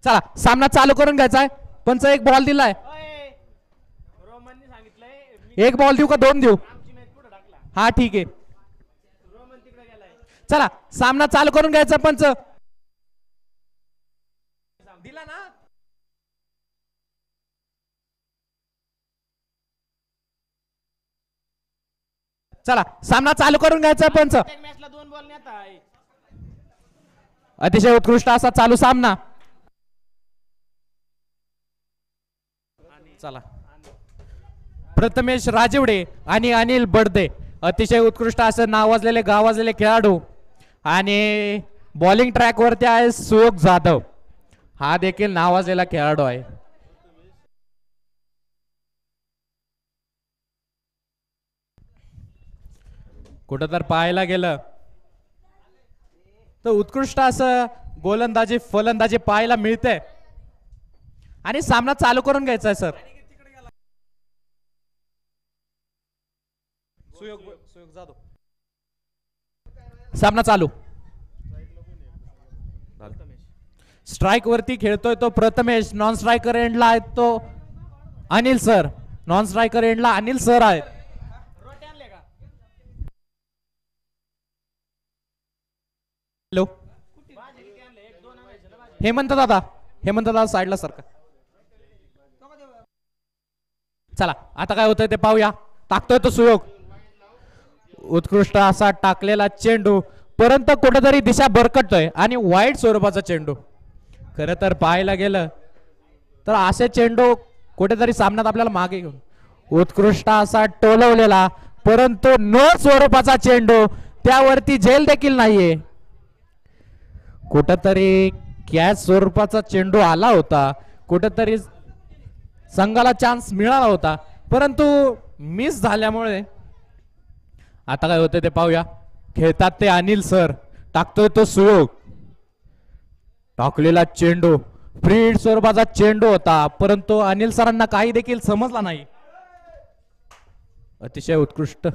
चला सामना चालू करून घ्यायचा आहे. पंच एक बॉल दिलाय. एक बॉल देऊ का दोन देऊ? हा ठीक आहे. चला सामना चालू करून घ्यायचा. पंच दिला ना. चला सामना चालू करून घ्यायचा. पंच अतिशय उत्कृष्ट असा चालू सामना. चला प्रथमेश राजिवडे आणि अनिल बडदे अतिशय उत्कृष्ट असं नावाजलेले गावाजलेले खेळाडू. आणि बॉलिंग ट्रॅक वरती आहे सुयोग जाधव. हा देखील नावाजलेला खेळाडू आहे. कुठं तर पाहायला गेलं तर उत्कृष्ट असं गोलंदाजी फलंदाजी पाहायला मिळते. आणि सामना चालू करून घ्यायचा आहे सर. सुयोग जाधव सामना चालू. स्ट्राइक वरती खेळतोय तो प्रथमेश. नॉन स्ट्रायकर एंडला आहे तो अनिल सर. नॉन स्ट्रायकर एंडला अनिल सर आहेत. हॅलो हेमंत दादा. हेमंत दादा साईडला सारखा. चला आता काय होतंय ते पाहूया. टाकतोय तो सुयोग. उत्कृष्ट असा टाकलेला चेंडू परंतु कुठेतरी दिशा भरकटतोय आणि वाईट स्वरूपाचा चेंडू. खरं तर पाहायला गेलं तर असे चेंडू कुठेतरी सामन्यात आपल्याला मागे घेऊन उत्कृष्ट असा टोलवलेला परंतु नो स्वरूपाचा चेंडू. त्यावरती झेल देखील नाहीये. कुठेतरी कॅच स्वरूपाचा चेंडू आला होता. कुठेतरी संघाला चान्स मिळाला होता परंतु मिस झाल्यामुळे आता काय होते ते पाहूया. खेळतात ते अनिल सर. टाकतोय तो सुयोग. टाकलेला चेंडू फ्रीड स्वरूपाचा चेंडू होता परंतु अनिल सरांना काही देखील समजला नाही. अतिशय उत्कृष्ट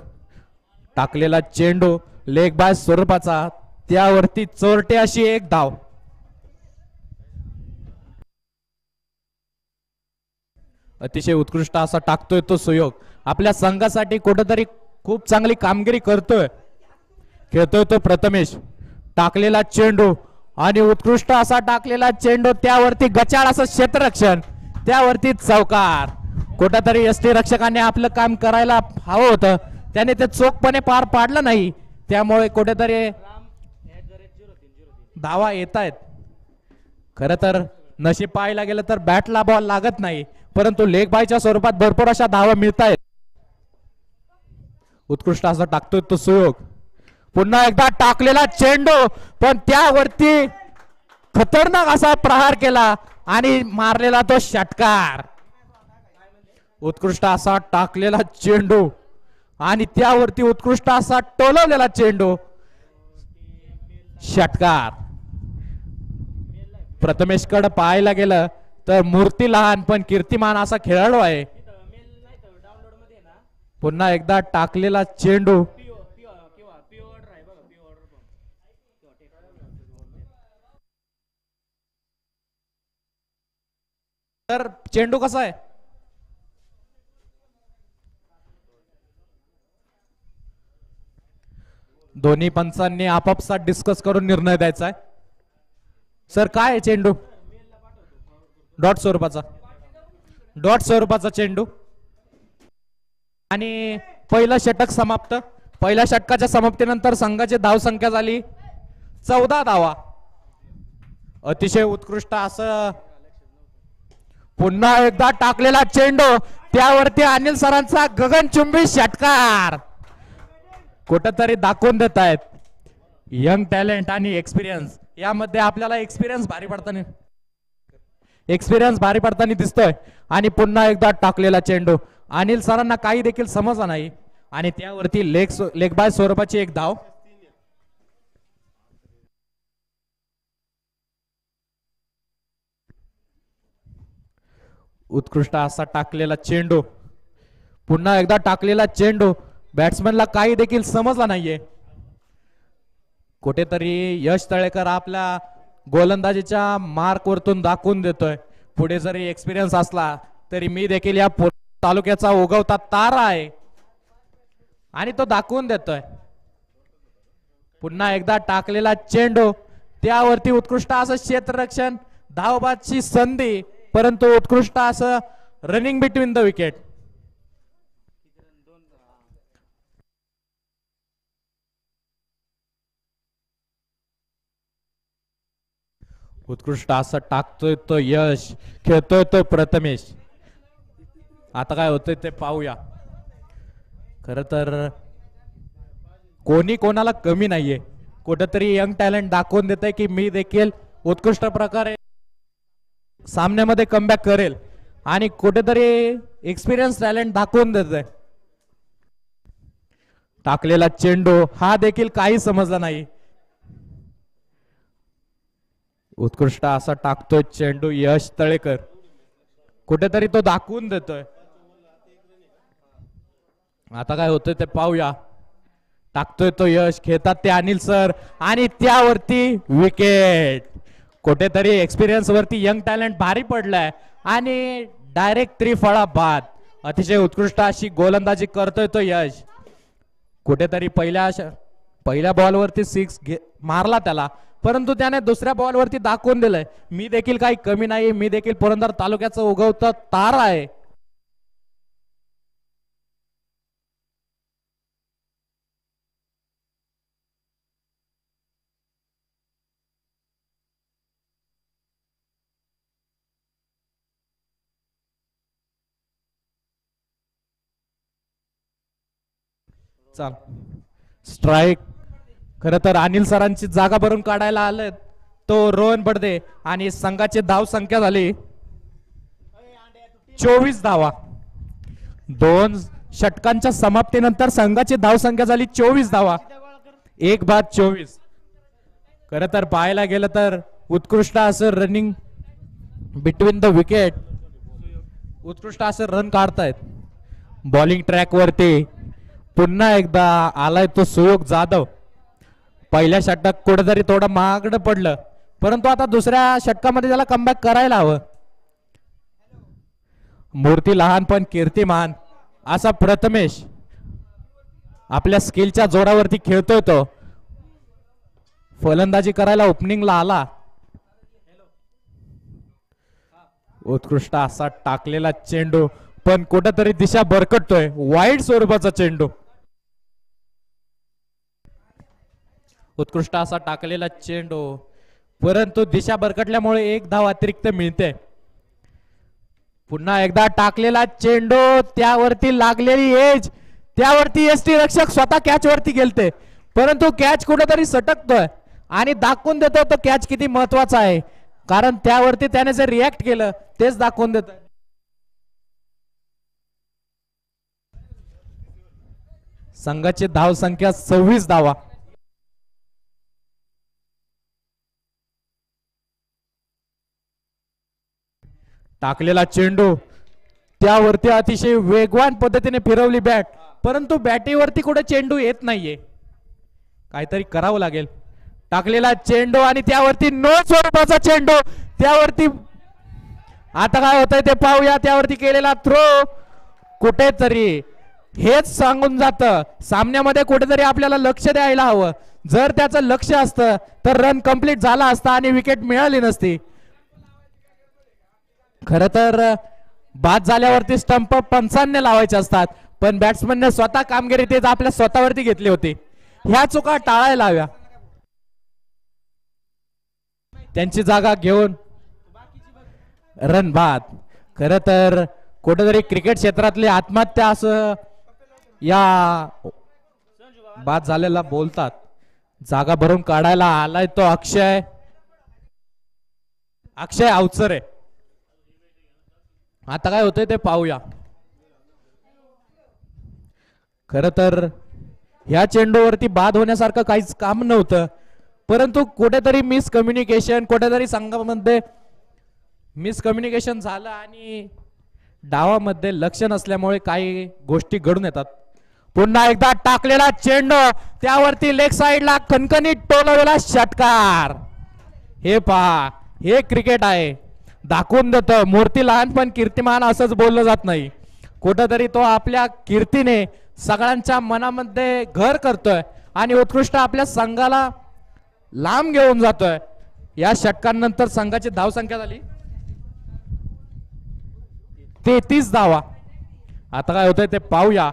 टाकलेला चेंडू लेग बाय स्वरूपाचा. त्यावरती चोरटे अशी एक धाव. अतिशय उत्कृष्ट असा टाकतोय तो सुयोग. आपल्या संघासाठी कुठेतरी खूप चांगली कामगिरी करतोय. खेळतोय तो प्रथमेश. टाकलेला चेंडू आणि उत्कृष्ट असा टाकलेला चेंडू. त्यावरती गचाळ असं क्षेत्ररक्षण. त्यावरती चौकार. कुठेतरी यष्टी रक्षकाने आपलं काम करायला हवं होतं. त्याने ते चोखपणे पार पाडलं नाही. त्यामुळे कुठेतरी धावा येत आहेत. खरं तर नशीब पाहायला गेलं तर बॅटला बॉल लागत नाही परंतु लेग बायच्या स्वरूपात भरपूर अशा धावा मिळत आहेत. उत्कृष्ट असा टाकतोय तो सुयोग. पुन्हा एकदा टाकलेला चेंडू पण त्यावरती खतरनाक असा प्रहार केला आणि मारलेला तो षटकार. उत्कृष्ट असा टाकलेला चेंडू आणि त्यावरती उत्कृष्ट असा टोलवलेला चेंडू. षटकार. प्रथमेशकडे पाहायला गेलं तर मूर्ती लहान पण कीर्तिमान असा खेळाडू आहे. पुन्हा एकदा टाकलेला चेंडू. तर चेंडू कसा आहे? दोन्ही पंचांनी आपापसात डिस्कस करून निर्णय द्यायचा आहे. सर काय आहे चेंडू? डॉट स्वरूपाचा. डॉट स्वरूपाचा चेंडू. आणि पहिलं षटक समाप्त. पहिल्या षटकाच्या समाप्तीनंतर संघाची धावसंख्या झाली 14 धावा. अतिशय उत्कृष्ट असं पुन्हा एकदा टाकलेला चेंडू. त्यावरती अनिल सरांचा गगनचुंबी षटकार. कुठेतरी दाखवून देत आहेत यंग टॅलेंट आणि एक्सपिरियन्स. यामध्ये आपल्याला एक्सपिरियन्स भारी पडताना दिसतोय. आणि पुन्हा एकदा टाकलेला चेंडू. अनिल सरांना काही देखील समजला नाही आणि त्यावरती लेग बाय स्वरूपाची एक धाव. उत्कृष्ट असा टाकलेला चेंडू. पुन्हा एकदा टाकलेला चेंडू. बॅट्समॅनला काही देखील समजला नाहीये. कुठेतरी यश तळेकर आपल्या गोलंदाजीच्या मार्क वरतून दाखवून देतोय पुढे जरी एक्सपिरियन्स असला तरी मी देखील या तालुक्याचा उगवता तारा आहे आणि तो दाखवून देतोय. पुन्हा एकदा टाकलेला चेंडू त्यावरती उत्कृष्ट असं क्षेत्ररक्षण धावबादची संधी परंतु उत्कृष्ट असं रनिंग बिटवीन द विकेट. उत्कृष्ट असं टाकतोय तो यश खेळतोय तो प्रथमेश. आता काय होतंय ते पाहूया. खर तर कोणी कोणाला कमी नाहीये. कुठेतरी यंग टॅलेंट दाखवून देत आहे की मी देखील उत्कृष्ट प्रकारे सामन्यामध्ये कमबॅक करेल आणि कुठेतरी एक्सपिरियन्स टॅलेंट दाखवून देत आहे. टाकलेला चेंडू हा देखील काही समजला नाही. उत्कृष्ट असा टाकतोय चेंडू यश तळेकर. कुठेतरी तो दाखवून देतोय. आता काय होतंय ते पाहूया. टाकतोय तो यश खेळतात ते अनिल सर आणि त्यावरती विकेट. कुठेतरी एक्सपिरियन्स वरती यंग टॅलेंट भारी पडलाय आणि डायरेक्ट त्रिफळा बाद. अतिशय उत्कृष्ट अशी गोलंदाजी करतोय तो यश. कुठेतरी पहिल्या बॉलवरती सिक्स मारला त्याला परंतु त्याने दुसऱ्या बॉलवरती दाखवून दिलंय मी देखील काही कमी नाही. मी देखील पुरंदर तालुक्याचं उगवतं तारा आहे. चाल स्ट्राईक. खरं तर अनिल सरांची जागा भरून काढायला आले तो रोहन बडदे आणि संघाची धाव संख्या झाली 24 धावा. 2 षटकांच्या समाप्तीनंतर संघाची धाव संख्या झाली 24 धावा. 1 बाद 24. खरं तर पाहायला गेलं तर उत्कृष्ट असं रनिंग बिटवीन द विकेट. उत्कृष्ट असं रन काढतायत. बॉलिंग ट्रॅक वरती पुन्हा एकदा आलाय तो सुयोग जाधव. पहिल्या षटकात कुठेतरी थोडं महागडं पडलं परंतु आता दुसऱ्या षटकामध्ये त्याला कमबॅक करायला हवं. मूर्ती लहान पण कीर्तिमान असा प्रथमेश आपल्या स्किलच्या जोरावरती खेळतोय. तो फलंदाजी करायला ओपनिंगला आला. उत्कृष्ट असा टाकलेला चेंडू पण कुठेतरी दिशा भरकटतोय. वाईट स्वरूपाचा चेंडू. उत्कृष्ट असा टाकलेला चेंडू परंतु दिशा भरकटल्यामुळे 1 धाव अतिरिक्त मिळते. पुन्हा एकदा टाकलेला चेंडू त्यावरती लागलेली एज त्यावरती एसटी रक्षक स्वतः कॅच वरती गेलते परंतु कॅच कुठेतरी सटकतोय आणि दाखवून देतो तो कॅच किती महत्वाचा आहे कारण त्यावरती त्याने जे रिॲक्ट केलं तेच दाखवून देत. संघाची धाव संख्या 26 धावा. टाकलेला चेंडू त्यावरती अतिशय वेगवान पद्धतीने फिरवली बॅट परंतु बॅटीवरती कुठे चेंडू येत नाहीये. काहीतरी करावं लागेल. टाकलेला चेंडू आणि त्यावरती नो स्वरूपाचा चेंडू त्यावरती. आता काय होतंय ते पाहूया. त्यावरती केलेला थ्रो कुठेतरी हेच सांगून जातं सामन्यामध्ये कुठेतरी आपल्याला लक्ष द्यायला हवं. जर त्याचं लक्ष असतं तर रन कंप्लीट झाला असता आणि विकेट मिळाली नसती. खरं तर बाद झाल्यावरती स्टंप पंचांनी लावायचे असतात पण बॅट्समनने स्वतः कामगिरी तेच आपल्या स्वतःवरती घेतली होती. ह्या चुका टाळायला हव्या. त्यांची जागा घेऊन रन बाद. खरं तर कुठेतरी क्रिकेट क्षेत्रातली आत्महत्या असं या बाद झालेला बोलतात. जागा भरून काढायला आलाय तो अक्षय अवचरे. आता काय होतंय ते पाहूया. खरं तर ह्या चेंडूवरती बाद होण्यासारखं काहीच काम नव्हतं परंतु कुठेतरी मिसकम्युनिकेशन कुठेतरी संघामध्ये मिसकम्युनिकेशन झालं आणि डावामध्ये लक्ष नसल्यामुळे काही गोष्टी घडून येतात. पुन्हा एकदा टाकलेला चेंडू त्यावरती लेग साइडला खणखणीत टोलवलेला षटकार. हे पहा, हे क्रिकेट आहे. दाखवून देतो मूर्ती लहान पण कीर्तिमान असंच बोललं जात नाही. कुठंतरी तो आपल्या कीर्तीने सगळ्यांच्या मनामध्ये घर करतोय आणि उत्कृष्ट आपल्या संघाला लांब घेऊन जातोय. या षटकांनंतर संघाची धावसंख्या झाली 33 धावा. आता काय होतंय ते पाहूया.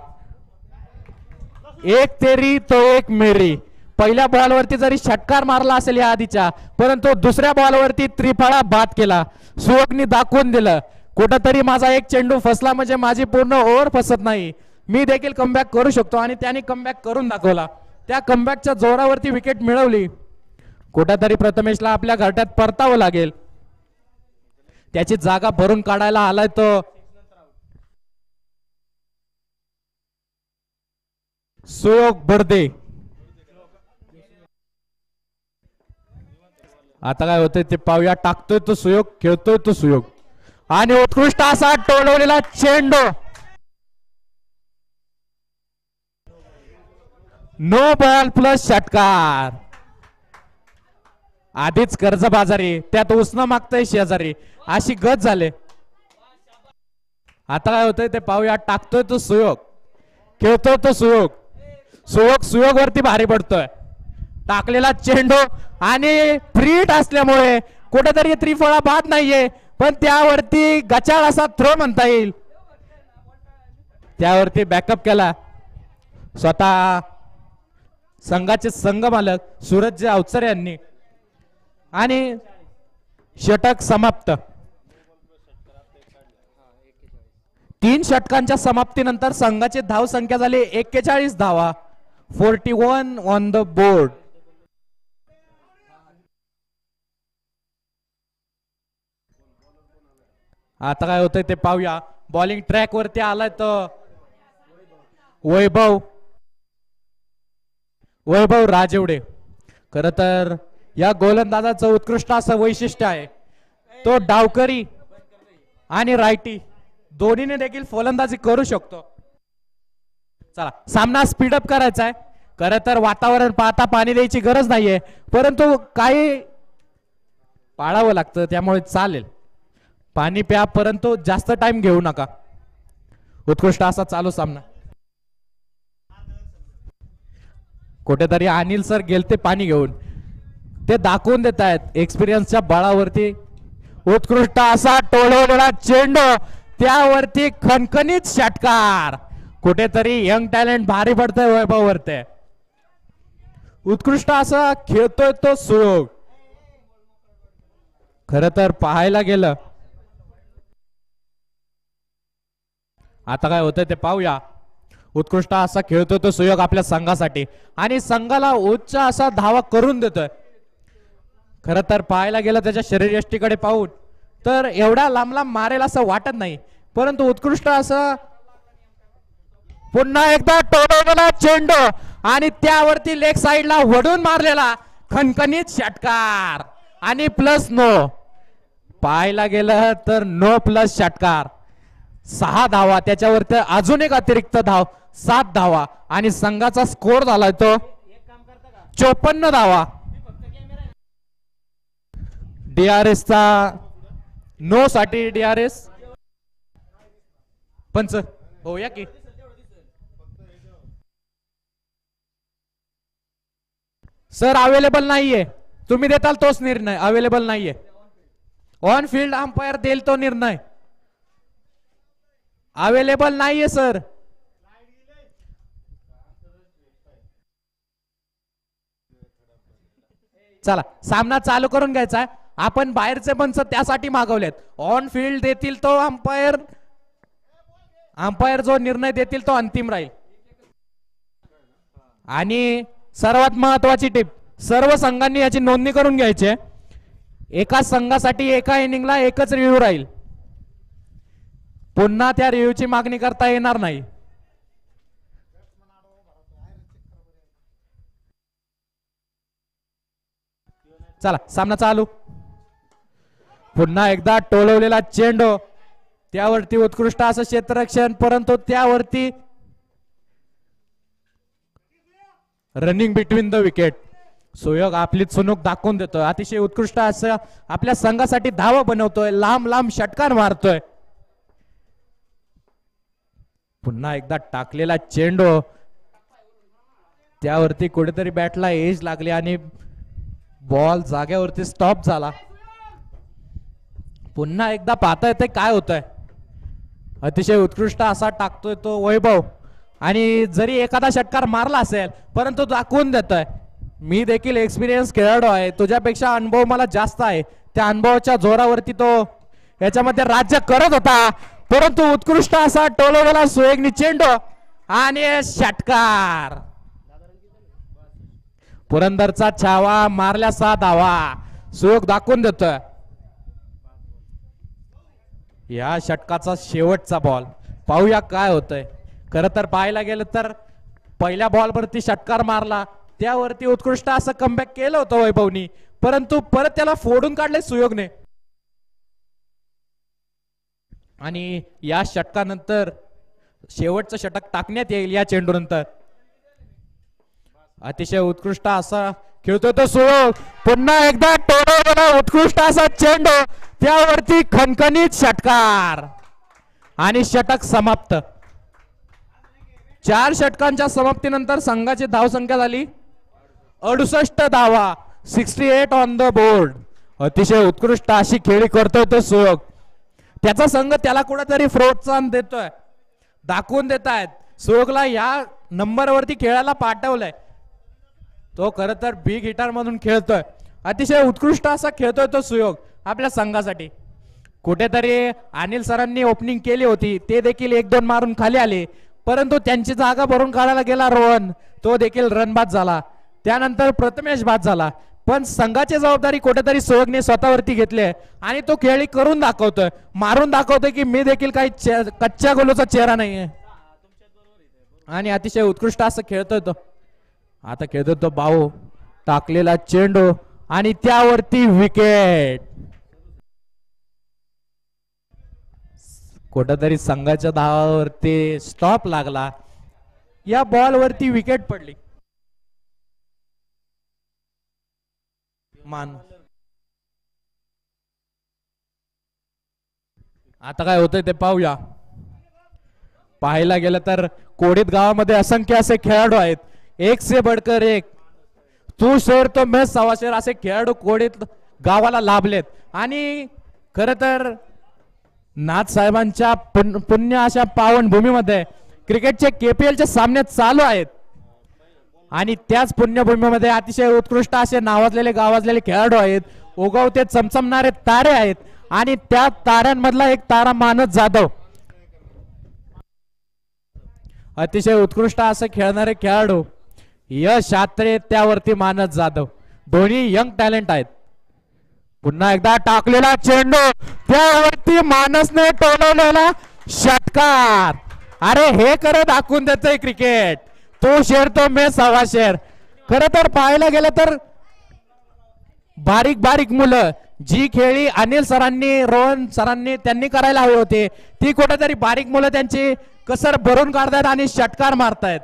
एक तेरी तो एक मेरी. पहिल्या बॉलवरती जरी षटकार मारला असेल या आधीच्या, परंतु दुसऱ्या बॉलवरती त्रिफळा बाद केला. सुयोगनी दाखवून दिलं कुठंतरी माझा एक चेंडू फसला म्हणजे माझी पूर्ण ओव्हर फसत नाही, मी देखील कमबॅक करू शकतो. आणि त्याने कमबॅक करून दाखवला. त्या कमबॅकच्या जोरावरती विकेट मिळवली. कुठंतरी प्रथमेशला आपल्या घरट्यात परतावं लागेल. त्याची जागा भरून काढायला आलाय तो सुयोग बर्दे. आता काय होतंय ते पाहूया. टाकतोय तो सुयोग, खेळतोय तो सुयोग आणि उत्कृष्ट असा टोलवलेला चेंडू. नो बॉल प्लस षटकार. आधीच कर्जबाजारी, त्यात उसनं मागतय शेजारी, अशी गत झाले. आता काय होतंय ते पाहूया. टाकतोय तो सुयोग, खेळतोय तो सुयोग. सुयोग वरती भारी पडतोय. टाकलेला चेंडू आणि फ्रीट असल्यामुळे कुठेतरी त्रिफळा बाद नाहीये, पण त्यावरती गचाळ असा थ्रो म्हणता येईल. त्यावरती बॅकअप केला स्वतः संघाचे संघ मालक सूरज अवचर यांनी आणि षटक समाप्त. 3 षटकांच्या समाप्तीनंतर संघाची धाव संख्या झाली 41 धावा. 41 ऑन द बोर्ड. आता काय होतंय ते पाहूया. बॉलिंग ट्रॅक वरती आलाय तर वैभव राजेवडे. खर तर या गोलंदाजाचं उत्कृष्ट असं वैशिष्ट्य आहे, तो डावकरी आणि रायटी दोन्हीने देखील फलंदाजी करू शकतो. चला, सामना स्पीडअप करायचा आहे. खरं तर वातावरण पाहता पाणी द्यायची गरज नाहीये, परंतु काही पाळावं लागतं, त्यामुळे चालेल. पाणी प्या, परंतु जास्त टाइम घेऊ नका. उत्कृष्ट असा चालू सामना. कुठेतरी अनिल सर गेलते पाणी घेऊन, ते दाखवून देत आहेत एक्सपिरियन्सच्या बळावरती. उत्कृष्ट असा टोलवलेला चेंडू, त्यावरती खणखणीत षटकार. कुठेतरी यंग टॅलेंट भारी पडतंय वैभव वरती. उत्कृष्ट असा खेळतोय तो सुयोग. खर तर पाहायला गेलं, आता काय होतंय ते पाहूया. उत्कृष्ट असा खेळतोय तो सुयोग आपल्या संघासाठी आणि संघाला उच्च असा धावा करून देतोय. खर तर पाहायला गेलं त्याच्या शरीरयष्टीकडे पाहून तर एवढा लांब लांब मारेल असं वाटत नाही, परंतु उत्कृष्ट असं पुन्हा एकदा टोलवलेला चेंडू आणि त्यावरती लेग साइडला वडून मारलेला खणखणीत षटकार आणि प्लस नो. पाहायला गेलं तर नो प्लस षटकार. 6 धावा, त्याच्यावरती अजून एक अतिरिक्त धाव, 7 धावा आणि संघाचा स्कोर झालाय तो 54 धावा. DRS चा नो साठी DRS पंच होऊया की. सर अवेलेबल नाहीये, तुम्ही देताल तोच निर्णय. अवेलेबल नाहीये, ऑन फील्ड अंपायर देईल तो निर्णय. अवेलेबल नाहीये सर. चला, सामना चालू करून घ्यायचा आहे. आपण बाहेरचे पंच त्यासाठी मागवलेत. ऑन फील्ड देतील तो अंपायर जो निर्णय देतील तो अंतिम राहील. आणि सर्वात महत्वाची टिप, सर्व संघांनी याची नोंदणी करून घ्यायची. एका संघासाठी एका इनिंगला एकच रिव्ह्यू राहील, पुन्हा त्या रिव्ह्यूची मागणी करता येणार नाही. चला, सामना चालू. पुन्हा एकदा टोलवलेला चेंडू, त्यावरती उत्कृष्ट असं क्षेत्ररक्षण, परंतु त्यावरती रनिंग बिटवीन द विकेट. सुयोग आपली चुणूक दाखवून देतोय. अतिशय उत्कृष्ट असं आपल्या संघासाठी धावा बनवतोय. लांब लांब षटकार मारतोय. पुन्हा एकदा टाकलेला चेंडू त्यावरती कुठेतरी बॅटला एज लागली आणि बॉल जाग्यावरती स्टॉप झाला. पुन्हा एकदा पाहता येते काय होतंय. अतिशय उत्कृष्ट असा टाकतोय तो वैभव आणि जरी एखादा षटकार मारला असेल परंतु दाखवून देतोय मी देखील एक्सपिरियन्स खेळाडू आहे. तुझ्यापेक्षा अनुभव मला जास्त आहे. त्या अनुभवाच्या जोरावरती तो याच्यामध्ये राज्य करत होता. परंतु उत्कृष्ट असा टोलवलेला सुयोगनी चेंडू आणि षटकार. पुरंदरचा छावा मारल्या 6 धावा. सुयोग दाखवून देतोय. या षटकाचा शेवटचा बॉल पाहूया काय होतंय. खरं तर पाहायला गेलं तर पहिल्या बॉलवरती षटकार मारला त्यावरती उत्कृष्ट असं कमबॅक केलं होतं वैभवनी परंतु परत त्याला फोडून काढले सुयोगने. आणि या षटकानंतर शेवटचं षटक टाकण्यात येईल या चेंडू नंतर. अतिशय उत्कृष्ट असा खेळतोय तो सुयोग. पुन्हा एकदा टोळवलेला उत्कृष्ट असा चेंडू त्यावरती खणखणीत षटकार आणि षटक समाप्त. 4 षटकांच्या समाप्तीनंतर संघाची धावसंख्या झाली 68 धावा. 68 ऑन द बोर्ड. अतिशय उत्कृष्ट अशी खेळी करतोय तो सुयोग. त्याचा संघ त्याला कुठेतरी प्रोत्साहन देतोय. दाखवून देत आहेत सुयोगला या नंबरवरती खेळायला पाठवलंय. तो खरं तर बिग हिटर म्हणून खेळतोय. अतिशय उत्कृष्ट असा खेळतोय तो सुयोग आपल्या संघासाठी. कुठेतरी अनिल सरांनी ओपनिंग केली होती ते देखील 1-2 मारून खाली आले परंतु त्यांची जागा भरून काढायला गेला रोहन. तो देखील रनबाद झाला. त्यानंतर प्रथमेश बाद झाला. पण संघाची जबाबदारी कुठेतरी सुयोगने स्वतःवरती घेतली आणि तो खेळी करून दाखवतोय. मारून दाखवतोय की मी देखील काही कच्च्या गोलूचा चेहरा नाहीये. आणि अतिशय उत्कृष्ट असं खेळतोय तो. आता खेळतोय तो बाऊ. टाकलेला चेंडू आणि त्यावरती विकेट. कुठेतरी संघाच्या धावावरती स्टॉप लागला. या बॉलवरती विकेट पडली. मान आता काय होतंय ते पाहूया. पाहायला गेलं तर कोडीत गावामध्ये असंख्य असे खेळाडू आहेत. एक से बढ़कर एक. तू शेर तो मैं सवा शेर असे खेळाडू कोडीत गावाला लाभलेत. आणि खर तर नाथ साहेबांच्या पुण्य अशा पावन भूमीमध्ये क्रिकेटचे KPLचे सामने चालू आहेत आणि त्याच पुण्यभूमीमध्ये अतिशय उत्कृष्ट असे नावाजलेले गावाजलेले खेळाडू आहेत. उगवते चमचमणारे तारे आहेत आणि त्या ताऱ्यांमधला एक तारा मानस जाधव. अतिशय उत्कृष्ट असे खेळणारे खेळाडू यश शात्रे त्यावरती मानस जाधव. दोन्ही यंग टॅलेंट आहेत. पुन्हा एकदा टाकलेला चेंडू त्यावरती मानसने टोलवलेला षटकार. अरे हे खरं दाखवून देतोय क्रिकेट. तो शेर तो मैं सवा शेर. खरं तर पाहायला गेलं तर बारीक बारीक मुलं जी खेळी अनिल सरांनी रोहन सरांनी त्यांनी करायला हवी होती ती कुठेतरी बारीक मुलं त्यांची कसर भरून काढतायत आणि षटकार मारतायत.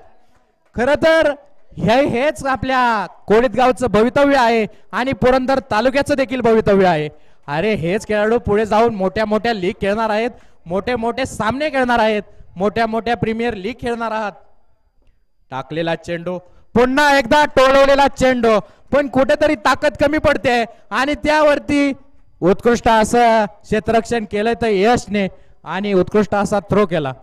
खरं तर हेच आपल्या कोळीत गावचं भवितव्य आहे आणि पुरंदर तालुक्याचं देखील भवितव्य आहे. अरे हेच खेळाडू पुढे जाऊन मोठ्या मोठ्या लीग खेळणार आहेत. मोठे मोठे सामने खेळणार आहेत. मोठ्या मोठ्या प्रीमियर लीग खेळणार आहात. टाकलेला चेंडू पुन्हा एकदा टोळवलेला चेंडू पण कुठेतरी ताकद कमी पडते आणि त्यावरती उत्कृष्ट असं क्षेत्ररक्षण केलं तर यशने आणि उत्कृष्ट असा थ्रो केला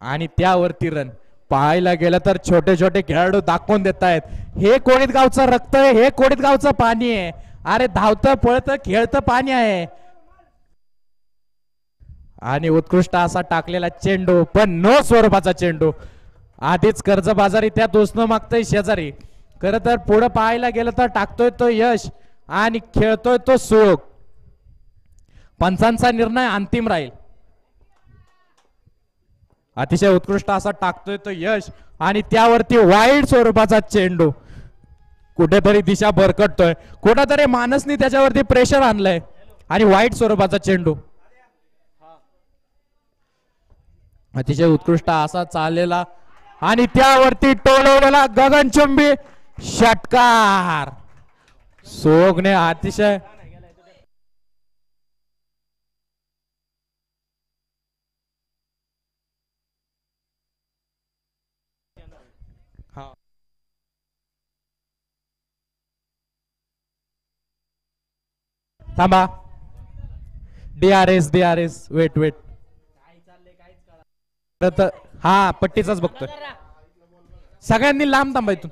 आणि त्यावरती रन. पाहायला गेलं तर छोटे छोटे खेळाडू दाखवून देत आहेत हे कोळीत गावचं रक्त आहे. हे कोळीत गावचं पाणी आहे. अरे धावतं पळतं खेळतं पाणी आहे. आणि उत्कृष्ट असा टाकलेला चेंडू पण नो स्वरूपाचा चेंडू. आधीच कर्जबाजारी त्यात उसणं मागतोय शेजारी. खरं तर पुढे पाहायला गेलं तर टाकतोय तो यश आणि खेळतोय तो सुयोग. पंचांचा निर्णय अंतिम राहील. अतिशय उत्कृष्ट असा टाकतोय तो यश आणि त्यावरती वाईट स्वरूपाचा चेंडू. कुठेतरी दिशा भरकटतोय. कुठेतरी मानसनी त्याच्यावरती प्रेशर आणलंय आणि वाईट स्वरूपाचा चेंडू. अतिशय उत्कृष्ट असा चाललेला आणि त्यावरती टोलवलेला गगनचुंबी षटकार. सुयोगने अतिशय थांबा. DRS wait wait. हा पट्टीचाच बघतोय. सगळ्यांनी लांब थांबा इथून.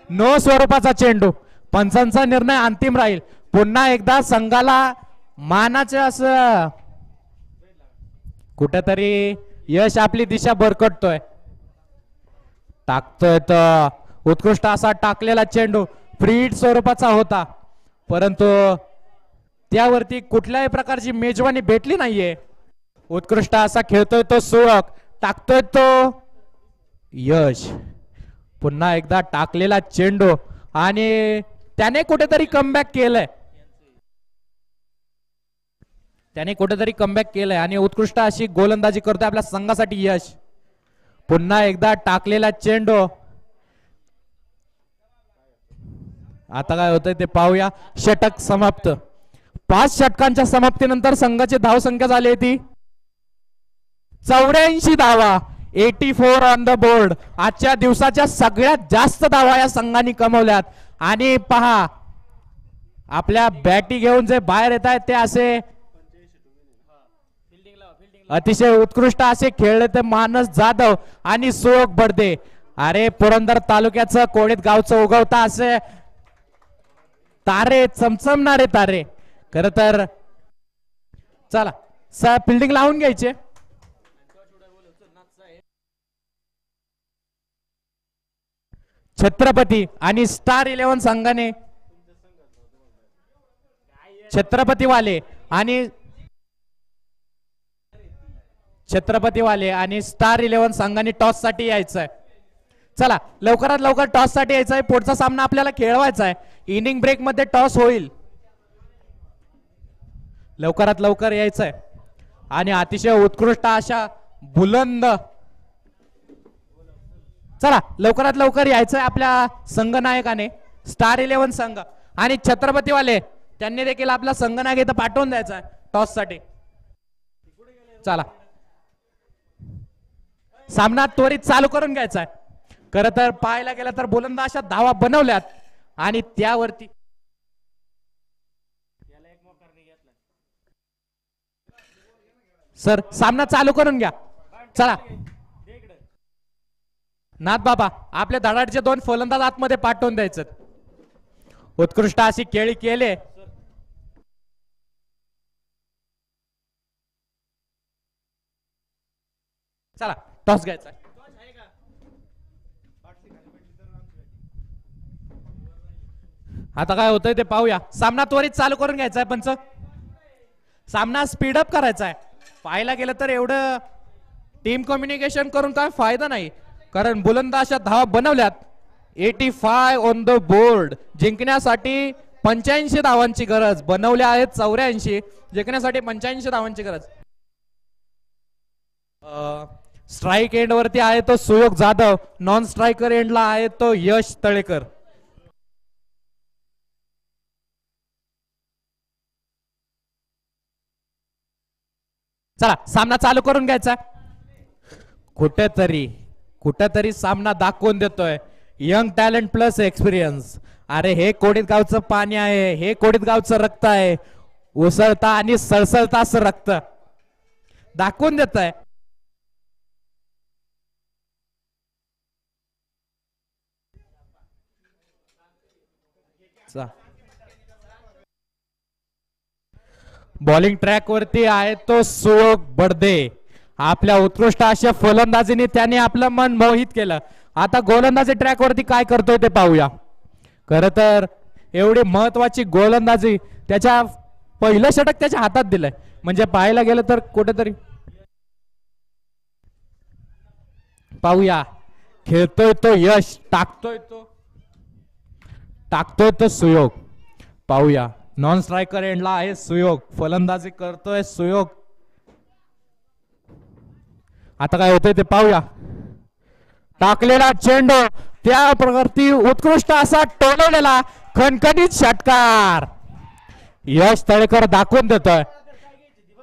नो स्वरूपाचा चेंडू. पंचांचा निर्णय अंतिम राहील. पुन्हा एकदा संघाला मानाचे असं कुठेतरी यश आपली दिशा भरकटतोय. टाकतोय तर उत्कृष्ट असा टाकलेला चेंडू फ्री स्वरूपाचा होता, परंतु त्यावरती कुठल्याही प्रकारची मेजवानी भेटली नाहीये. उत्कृष्ट असा खेळतोय तो सुयोग. टाकतोय तो यश. पुन्हा एकदा टाकलेला चेंडू आणि त्याने कुठेतरी कमबॅक केलंय. त्याने कुठेतरी कमबॅक केलंय आणि उत्कृष्ट अशी गोलंदाजी करतोय आपल्या संघासाठी यश. पुन्हा एकदा टाकलेला चेंडू. आता काय होतंय ते पाहूया. षटक समाप्त. 5 षटकांच्या समाप्तीनंतर संघाची धावसंख्या झाली ती 84 धावा. 84 ऑन द बोर्ड. आजच्या दिवसाच्या सगळ्यात जास्त धावा या संघाने कमवल्यात. आणि पहा आपल्या बॅटी घेऊन जे बाहेर येत आहेत ते असे अतिशय उत्कृष्ट असे खेळले ते मानस जाधव आणि सुयोग बडदे. अरे पुरंदर तालुक्याचं कोळीत गावचं उगवता असे तारे, चमचमणारे तारे. खर तर चला फिल्डिंग लावून घ्यायचे. छत्रपती आणि स्टार 11 संघाने छत्रपतीवाले आणि स्टार 11 संघाने टॉस साठी यायचंय. चला लवकरात लवकर टॉस साठी यायचंय. पुढचा सामना आपल्याला खेळवायचा आहे. इनिंग ब्रेक मध्ये टॉस होईल. लवकरात लवकर यायचंय आणि अतिशय उत्कृष्ट अशा बुलंद. चला लवकरात लवकर यायचंय आपल्या संघनायकाने. स्टार 11 संघ आणि छत्रपतीवाले त्यांनी देखील आपला संघनायक इथं पाठवून द्यायचा आहे टॉस साठी. चला सामना त्वरित चालू करून घ्यायचा आहे. खरं तर पाहायला गेलं तर बुलंद अशा धावा बनवल्यात आणि त्यावरती सर सामना चालू करून घ्या. चला नाथ बाबा आपल्या धडाडीचे 2 फलंदाज आतमध्ये पाठवून द्यायचं. उत्कृष्ट अशी खेळी केले. चला टॉस घ्यायचा. आता काय होतंय ते पाहूया. सामना त्वरित चालू करून घ्यायचा आहे. पंच सामना स्पीडअप करायचा आहे. पाहायला गेलं तर एवढं टीम कम्युनिकेशन करून काय फायदा नाही, कारण बुलंद अशा धावा बनवल्यात. 85 ऑन द बोर्ड. जिंकण्यासाठी 85 धावांची गरज. बनवल्या आहेत 84. जिंकण्यासाठी 85 धावांची गरज. स्ट्राईक एंड वरती आहे तो सुयोग जाधव. नॉन स्ट्रायकर एंडला आहे तो यश तळेकर. चला सामना चालू करून घ्यायचा. कुठेतरी सामना दाखवून देतोय यंग टॅलेंट प्लस एक्सपिरियन्स. अरे हे कोडीत गावचं पाणी आहे. हे कोडीत गावचं रक्त आहे. उसळता आणि सळसळता असं रक्त दाखवून देत आहे. बॉलिंग ट्रॅक वरती आहे तो सुयोग बडदे. आपल्या उत्कृष्ट अशा फलंदाजीने त्याने आपलं मन मोहित केलं. आता गोलंदाजी ट्रॅक वरती काय करतोय ते पाहूया. खरं तर एवढी महत्वाची गोलंदाजी त्याच्या पहिलं षटक त्याच्या हातात दिलंय. म्हणजे पाहायला गेलं तर कुठेतरी पाहूया, खेळतोय तो यश, टाकतोय तो सुयोग. पाहूया, नॉन स्ट्रायकर एंडला आहे सुयोग, फलंदाजी करतोय सुयोग. आता काय होतंय ते पाहूया. टाकलेला चेंडू त्या प्रकारती उत्कृष्ट असा टोलवलेला खणखणीत षटकार. यश तळेकर दाखवून देतोय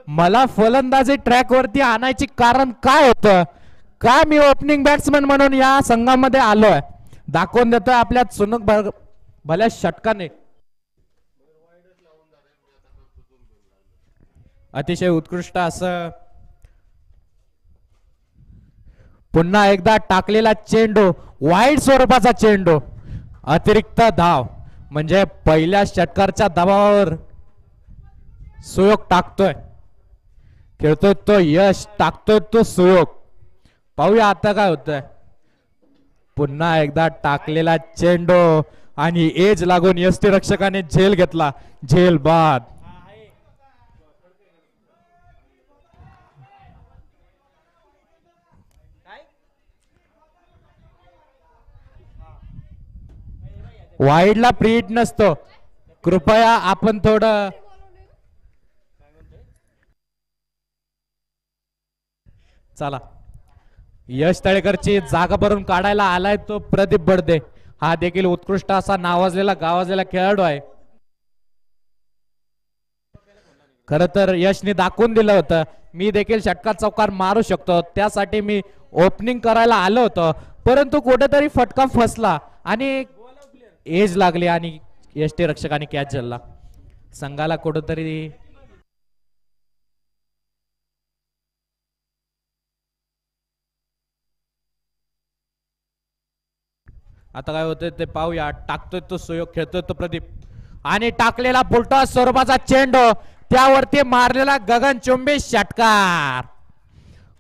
मला फलंदाजी ट्रॅक वरती आणायची कारण काय होतं, का मी ओपनिंग बॅट्समन म्हणून या संघामध्ये आलोय. दाखवून देतोय आपल्या चुनक भल्या षटकाने. अतिशय उत्कृष्ट असं पुन्हा एकदा टाकलेला चेंडू, वाईट स्वरूपाचा चेंडू, अतिरिक्त धाव. म्हणजे पहिल्या षटकारच्या दबावावर सुयोग टाकतोय, खेळतोय तो यश, टाकतोय तो सुयोग. पाहूया आता काय होतंय. पुन्हा एकदा टाकलेला चेंडू आणि एज लागून यष्टीरक्षकाने झेल घेतला, झेल बाद. वाईडला प्रीट नसतो, कृपया आपण थोडं चला. यश तळेकरची जागा भरून काढायला आलाय तो प्रदीप बडदे. हा देखील उत्कृष्ट असा नावाजलेला गावाजलेला खेळाडू आहे. खर तर यशने दाखवून दिलं होतं मी देखील षटकार चौकार मारू शकतो, त्यासाठी मी ओपनिंग करायला आलो होतो. परंतु कुठेतरी फटका फसला आणि एज लागली आणि यष्टी रक्षकाने कॅच झेलला. संघाला कुठेतरी आता काय होतंय ते पाहूया. टाकतोय तो सुयोग, खेळतोय तो प्रदीप आणि टाकलेला पुलटा स्वरूपाचा चेंडू, त्यावरती मारलेला गगनचुंबी षटकार.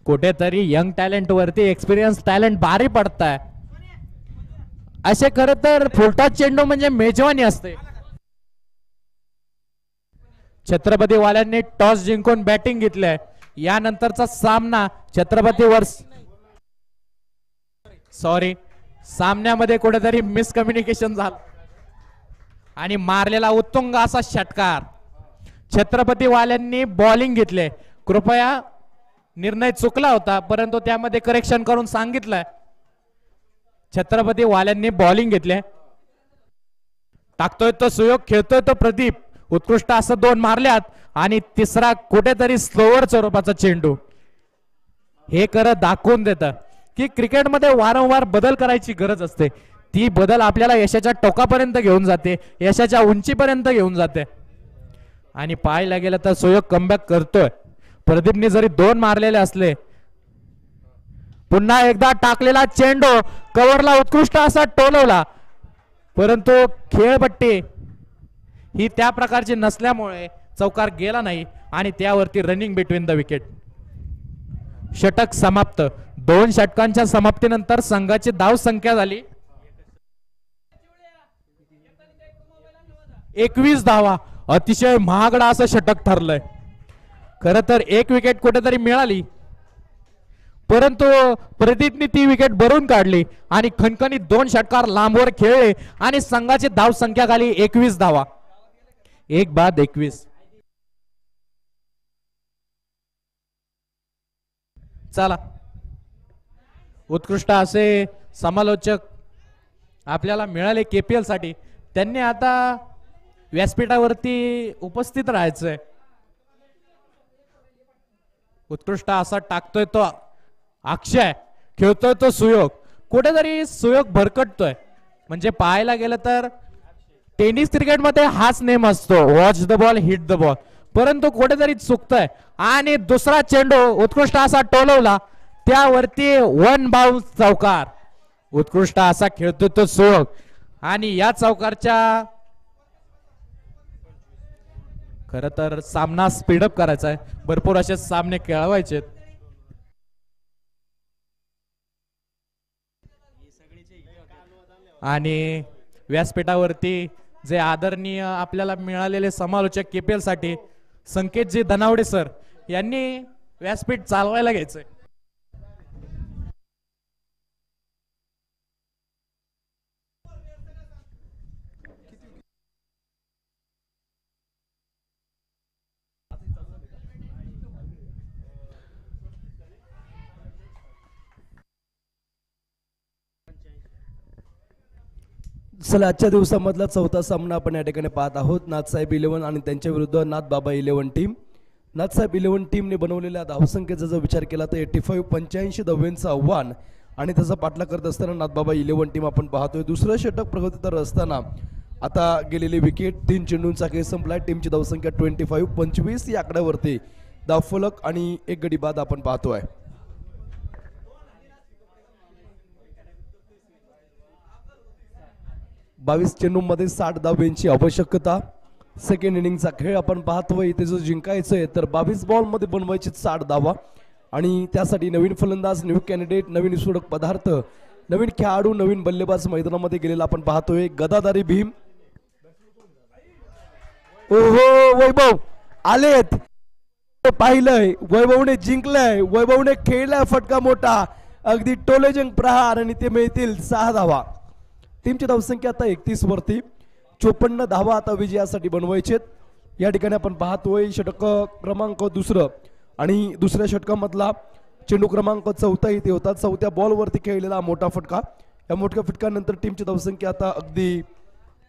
कुठेतरी यंग टॅलेंट वरती एक्सपिरियन्स टॅलेंट भारी पडताय. असे खरं तर फुलटा चेंडू म्हणजे मेजवानी असते. छत्रपती वाल्यांनी टॉस जिंकून बॅटिंग घेतलंय. यानंतरचा सामना छत्रपती सामन्यामध्ये कुठेतरी मिसकम्युनिकेशन झालं आणि मारलेला उत्तुंग असा षटकार. छत्रपती वाल्यांनी बॉलिंग घेतले. कृपया निर्णय चुकला होता, परंतु त्यामध्ये करेक्शन करून सांगितलंय. छत्रपती वाल्यांनी बॉलिंग घेतले. टाकतोय तो सुयोग, खेळतोय तो प्रदीप. उत्कृष्ट असं दोन मारल्यात आणि तिसरा कुठेतरी स्लोअर स्वरूपाचा चेंडू. हे करत दाखवून देतं की क्रिकेटमध्ये वारंवार बदल करायची गरज असते. ती बदल आपल्याला यशाच्या टोकापर्यंत घेऊन जाते, यशाच्या उंचीपर्यंत घेऊन जाते. आणि पाहायला गेलं तर सुयोग कमबॅक करतोय. प्रदीपने जरी दोन मारलेले असले, पुन्हा एकदा टाकलेला चेंडू कव्हरला उत्कृष्ट असा टोलवला, परंतु खेळपट्टी ही त्या प्रकारची नसल्यामुळे चौकार गेला नाही आणि त्यावरती रनिंग बिटवीन द विकेट. षटक समाप्त. 2 षटकांच्या समाप्तीनंतर संघाची धाव संख्या झाली 21 धावा. अतिशय महागडा असं षटक ठरलंय. खर तर एक विकेट कुठेतरी मिळाली, परंतु प्रदीपने ती विकेट भरून काढली आणि खणखणीत 2 षटकार लांबवर खेळले आणि संघाची धाव संख्या झाली 21 धावा. 1 बाद 21. चला, उत्कृष्ट असे समालोचक आपल्याला मिळाले केपीएल साठी. त्यांनी आता व्यासपीठावरती उपस्थित राहायचंय. उत्कृष्ट असा टाकतोय तो अक्षय, खेळतोय तो सुयोग. कुठेतरी सुयोग भरकटतोय. म्हणजे पाहायला गेलं तर टेनिस क्रिकेटमध्ये हाच नेम असतो, watch the ball hit the ball. परंतु कुठेतरी चुकतंय आणि दुसरा चेंडू उत्कृष्ट असा टोलवला, त्यावरती 1 बाउन्स चौकार. उत्कृष्ट असा खेळतोय तो सुयोग आणि या चौकारच्या खर तर सामना स्पीडअप करायचा आहे. भरपूर असे सामने खेळवायचे. आणि व्यासपीठावरती जे आदरणीय आपल्याला मिळालेले समालोचक केपीएल साठी संकेतजी धनावडे सर यांनी व्यासपीठ चालवायला घ्यायचंय. चला आजच्या दिवसामधला चौथा सामना आपण या ठिकाणी पाहत आहोत नाथसाहेब 11 आणि त्यांच्या विरुद्ध नाथबाबा 11 टीम. नाथसाहेब 11 टीमने बनवलेल्या धावसंख्येचा जर विचार केला तर 85 85 धावांचं आव्हान आणि त्याचा पाठलाग करत असताना नाथबाबा 11 टीम आपण पाहतोय. दुसरं षटक प्रगतीतर असताना आता गेलेली विकेट 3 चेंडूंचा खेळ संपलाय. टीमची धावसंख्या 25 25 या आकड्यावरती धावफलक आणि एक गडी बाद आपण पाहतोय. बावीस चेंडूंमध्ये 60 धावांची आवश्यकता. सेकंड इनिंगचा खेळ आपण पाहतोय. इथे जो जिंकायचं आहे तर 22 बॉलमध्ये बनवायचे 60 धावा आणि त्यासाठी नवीन फलंदाज, नवीन कॅन्डिडेट, नवीन विस्फोटक पदार्थ, नवीन खेळाडू, नवीन बल्लेबाज मैदानामध्ये गेलेला आपण पाहतोय. गदाधारी भीम, ओहो वैभव आलेत, पाहिलंय वैभवने जिंकलंय, वैभवने खेळलाय फटका मोठा, अगदी टोलेजंग प्रहार आणि ते मिळतील 6 धावा. टीमची धावसंख्या आता 31 वरती. 54 धावा आता विजयासाठी बनवायचे. या ठिकाणी आपण पाहतोय षटक क्रमांक दुसरं आणि दुसऱ्या षटकामधला चेंडू क्रमांक 4 इथे होता. 4थ्या बॉलवरती खेळलेला मोठा फटका. या मोठ्या फटक्यानंतर टीमची धावसंख्या आता अगदी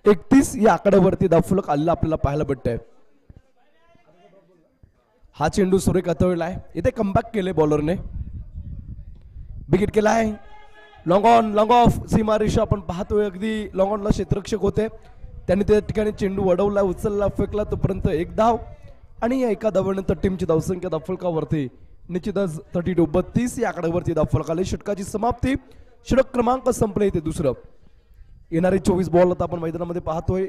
31 या आकड्यावरती धावफलक आलेला आपल्याला पाहायला भेटतंय. हा चेंडू सुरेख हाताळलाय. इथे कमबॅक केले बॉलरने, विकेट केलाय. लॉंग ऑन लॉंग ऑफ सीमा रेषा आपण पाहतोय. अगदी लॉंग ऑनला क्षेत्ररक्षक होते, त्यांनी त्या ठिकाणी चेंडू अडवला, उचलला, फेकला, तोपर्यंत एक धाव आणि या एका धावानंतर टीमची धावसंख्या धावफलकावरती निश्चितच 32 या आकड्यावरती धावफलक आले. षटकाची समाप्ती. षटक क्रमांक संपले इथे दुसरं. येणारे 24 बॉल आता आपण मैदानामध्ये पाहतोय.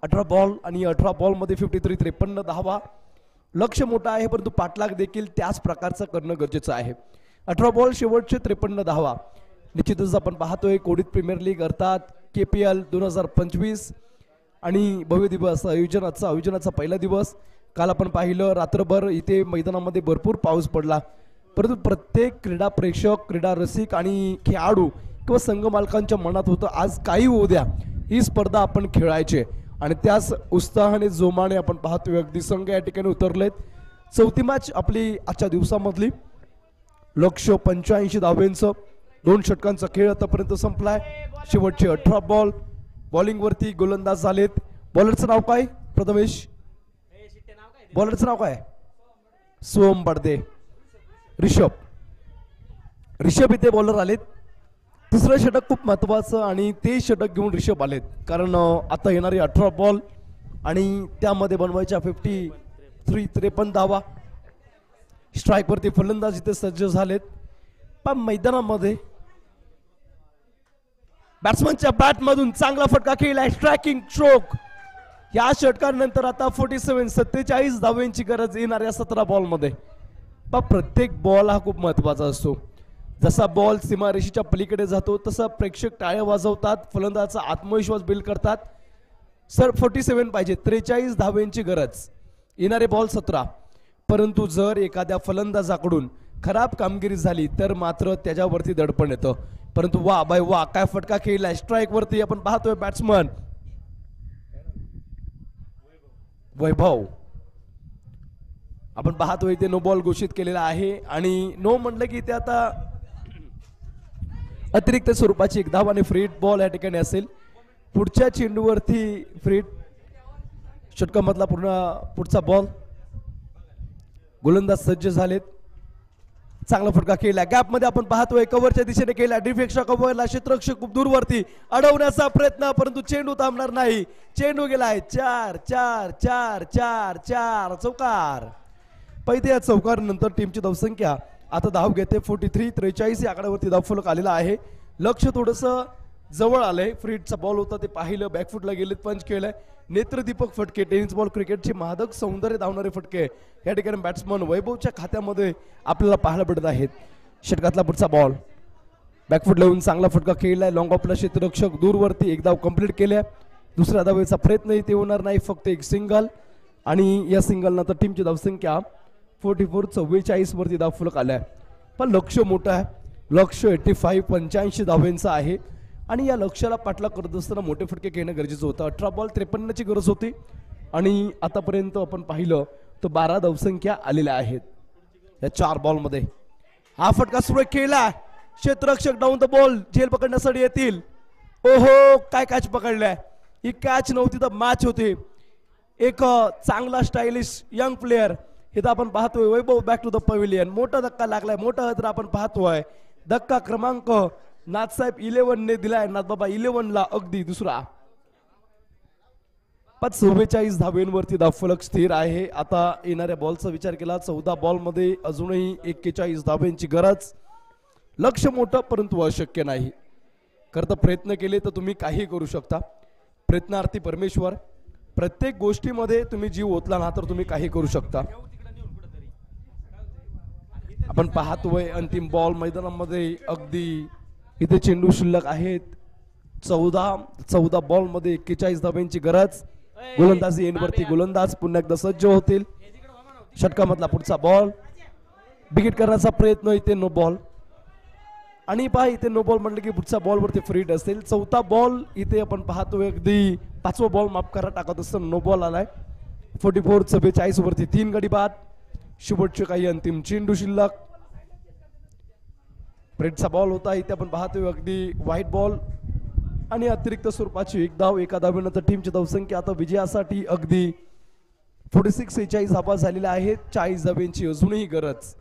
18 बॉल आणि 18 बॉलमध्ये 53 धावा. लक्ष मोठं आहे परंतु पाठलाग देखील त्याच प्रकारचं करणं गरजेचं आहे. 18 बॉल शेवटचे 53 धावा. निश्चितच आपण पाहतोय कोडीत प्रीमियर लीग अर्थात KPL 2025 आणि भव्य दिवस आयोजनाचा पहिला दिवस. काल आपण पाहिलं रात्रभर इथे मैदानामध्ये भरपूर पाऊस पडला, परंतु प्रत्येक क्रीडा प्रेक्षक, क्रीडा रसिक आणि खेळाडू किंवा संघ मालकांच्या मनात होतं आज काही होऊ द्या, ही स्पर्धा आपण खेळायचे आणि त्याच उत्साहाने जोमाने आपण पाहतोय अगदी संघ या ठिकाणी उतरलेत. चौथी मॅच आपली आजच्या दिवसामधली. लक्ष्य 85 धावांचं. 2 षटकांचा खेळ आतापर्यंत संपलाय. शेवटचे 18 बॉल. बॉलिंगवरती गोलंदाज झालेत. बॉलरचं नाव काय प्रथमेश? बॉलरचं नाव काय? सोम बडदे. रिषभ इथे बॉलर आलेत. तिसरं षटक खूप महत्वाचं आणि ते षटक घेऊन रिषभ आलेत, कारण आता येणारे 18 बॉल आणि त्यामध्ये बनवायच्या 53 धावा. स्ट्राईकवरती फलंदाज इथे सज्ज झालेत. पण मैदानामध्ये बॅट्समनच्या बॅटमधून चांगला फटका खेळलाय. Striking stroke. या षटकानंतर आता 47 धावांची गरज येणाऱ्या 17 बॉलमध्ये. पण प्रत्येक बॉल हा खूप महत्वाचा असतो. जसा बॉल सीमारेषेच्या पलीकडे जातो तसा प्रेक्षक टाळ्या वाजवतात, फलंदाजाचा आत्मविश्वास बिल्ड करतात. सर 47 पाहिजे. 43 धावांची गरज. येणारे बॉल 17. परंतु जर एखाद्या फलंदाजाकडून खराब कामगिरी झाली तर मात्र त्याच्यावरती दडपण येतं. परंतु वा बाय वा, काय फटका खेळलाय. स्ट्राईक वरती आपण पाहतोय बॅट्समन वैभव. आपण पाहतोय ते नो बॉल घोषित केलेला आहे आणि नो म्हणलं की ते आता अतिरिक्त स्वरूपाची एक धाव आणि फ्री हिट बॉल या ठिकाणी असेल. पुढच्या चेंडूवरती फ्री हिट. षटकामधला पुढचा बॉल. गोलंदाज सज्ज झालेत. चांगला फटका खेळला. गॅप मध्ये आपण पाहतोय कव्हरच्या दिशेने केला. डिफेक्टच्या कव्हरला क्षेत्ररक्षक खूप दूरवरती अडवण्याचा प्रयत्न, परंतु चेंडू थांबणार नाही. चेंडू गेलाय 4 4 4 4 4 चौकार. पहिल्या या चौकार नंतर टीमची धावसंख्या आता धाव घेते 43 या आकड्यावरती धावफलक आलेला आहे. लक्ष थोडंसं जवळ आलंय. फ्रीटचा बॉल होता ते पाहिलं, बॅकफुटला गेलेत, पंच केलंय. नेत्रदीपक फटके, टेनिस बॉल क्रिकेटचे मादक सौंदर्य धावणारे फटके या ठिकाणी बॅट्समन वैभवच्या खात्यामध्ये आपल्याला पाहायला भेटत आहेत. षटकातला पुढचा बॉल. बॅकफुट लावून चांगला फटका खेळलाय. लॉंग ऑफला क्षेत्ररक्षक दूरवरती एक धाव कंप्लीट केल्या. दुसऱ्या धावेचा प्रयत्नही ते होणार नाही, फक्त एक सिंगल आणि या सिंगल नंतर टीमची धावसंख्या 44 वरती धावफलक आलाय. पण लक्ष मोठं आहे. लक्ष 85 धावांचं आहे आणि या लक्ष्याला पाठलाग करत असताना मोठे फटके खेळणं गरजेचं होतं. 18 बॉल 53ची गरज होती आणि आतापर्यंत आपण पाहिलं तर 12 धावसंख्या आलेल्या आहेत या 4 बॉलमध्ये. हा फटका सुरेख खेळला. क्षेत्ररक्षक डाऊन द बॉल, झेल पकडण्यासाठी येतील ओहो काय कॅच पकडलाय. ही कॅच नव्हती तर मॅच होती. एक चांगला स्टायलिश यंग प्लेअर इथं आपण पाहतोय. वैभव बॅक टू द पवेलियन. मोठा धक्का लागलाय. मोठा तर आपण पाहतोय. धक्का क्रमांक नाथसाहेब 11 ने दिलाय. नाथबाबा 11 ला अगदी दुसरा. 44 धावेंवरती धावफलक स्थिर आहे. आता येणाऱ्या बॉलचा विचार केला 14 बॉल मध्ये अजूनही 41 धावेंची गरज. लक्ष मोठं परंतु अशक्य नाही. खरं तर प्रयत्न केले तर तुम्ही काही करू शकता. प्रयत्नार्थी परमेश्वर. प्रत्येक गोष्टीमध्ये तुम्ही जीव ओतला ना तर तुम्ही काही करू शकता. आपण पाहतोय अंतिम बॉल मैदानामध्ये अगदी इथे चेंडू शिल्लक आहेत. 14 बॉल मध्ये 41 धाब्यांची गरज. गोलंदाजी एंडवरती गोलंदाज पुन्हा एकदा सज्ज होतील. षटकामधला पुढचा बॉल बिगिट करण्याचा प्रयत्न. इथे नो बॉल. आणि पहा इथे नो बॉल म्हटलं की पुढचा बॉल वरती फ्रीड असेल. 4था बॉल इथे आपण पाहतोय अगदी 5वा बॉल माफ करा टाकत असताना नो बॉल आलाय. 44 वरती 3 गडी बाद. शेवटचे काही अंतिम चेंडू शिल्लक. फ्रेडचा बॉल होता. इथे आपण पाहतोय अगदी व्हाईट बॉल आणि अतिरिक्त स्वरूपाची एक धाव. एका धावेनंतर टीमची धावसंख्या आता विजयासाठी अगदी 46 धावा झालेल्या आहेत. 40 धावेंची अजूनही गरज.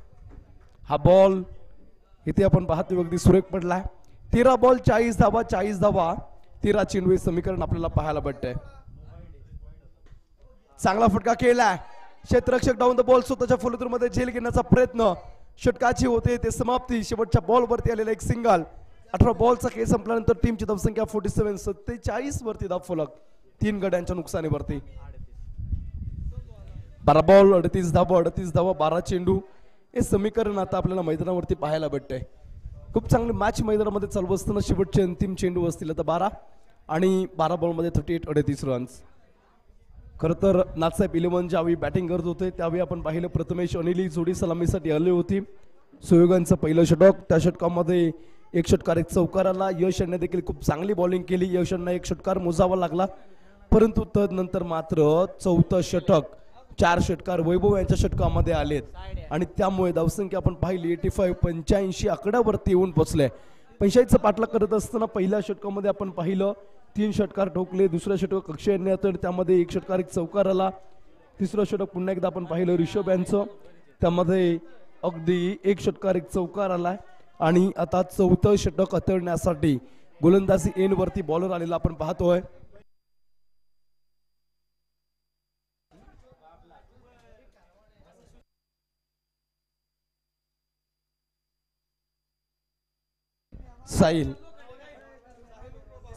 हा बॉल इथे आपण पाहतोय अगदी सुरेख पडलाय. 13 बॉल 40 धावा. 40 धावा 13 चेंडू हे समीकरण आपल्याला पाहायला भेटतंय. चांगला फटका केलाय. क्षेत्ररक्षक डाऊन द बॉल स्वतःच्या फलंदाजीमध्ये झेल घेण्याचा प्रयत्न. षटकाची होते ते समाप्ती. शेवटच्या बॉल वरती आलेला एक सिंगल. 18 बॉलचा खेळ संपल्यानंतर टीमची धावसंख्या 47 वरती धावफलक 3 गड्यांच्या नुकसानीवरती. 12 बॉल 38 धावा. 38 धावा 12 चेंडू हे समीकरण आता आपल्याला मैदानावरती पाहायला भेटतंय. खूप चांगली मॅच मैदानामध्ये चालू असताना शेवटचे अंतिम चेंडू असतील आता 12 आणि 12 बॉलमध्ये 38 रन्स. खरं तर नाथसाहेब 11 ज्यावेळी बॅटिंग करत होते त्यावेळी आपण पाहिलं प्रथमेश अनिल जोडी सलामीसाठी आली होती. सुयोगांचं पहिलं षटक. त्या षटकामध्ये एक षटकार एक चौकार आला. यश यांनी देखील खूप चांगली बॉलिंग केली. यश यांना एक षटकार मोजावा लागला. परंतु तदनंतर मात्र 4थं षटक 4 षटकार वैभव यांच्या षटकामध्ये आलेत आणि त्यामुळे धावसंख्या आपण पाहिली 85 आकड्यावरती येऊन पोहोचले. 85चा पाठलाग करत असताना पहिल्या षटकामध्ये आपण पाहिलं 3 षटकार ठोकले. दुसऱ्या षटक अक्षय यांनी तर त्यामध्ये एक षटकार एक चौकार आला. तिसरं षटक पुन्हा एकदा आपण पाहिलं ऋषभ यांचं. त्यामध्ये अगदी एक षटकार एक चौकार आलाय. आणि आता 4थं षटक हाताळण्यासाठी गोलंदाजी एंडवरती बॉलर आलेला आपण पाहतोय.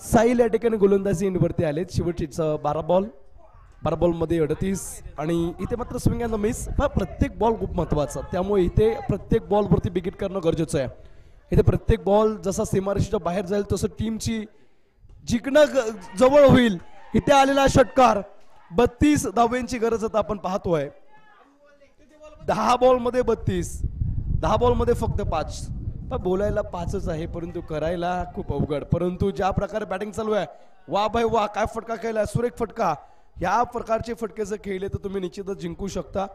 साहिल या ठिकाणी गोलंदाजी एंडवरती आलेत. शेवटची 12 बॉल मध्ये 38 आणि इथे मात्र स्विंग अँड मिस. प्रत्येक बॉल खूप महत्वाचा. त्यामुळे इथे प्रत्येक बॉल वरती विकेट करणं गरजेचं आहे. इथे प्रत्येक बॉल जसा सीमारेषेच्या बाहेर जाईल तसं टीमची जिंकणं जवळ होईल. इथे आलेला षटकार 32 धावेंची गरज आता आपण पाहतोय. 10 बॉल मध्ये 32. 10 बॉल मध्ये फक्त 5. बोलायला 5च आहे परंतु करायला खूप अवघड. परंतु ज्या प्रकारे बॅटिंग चालू आहे वा भाई वा. काय फटका केलाय. सुरेख फटका. या प्रकारचे फटके जर खेळले तर तुम्ही निश्चितच जिंकू शकता.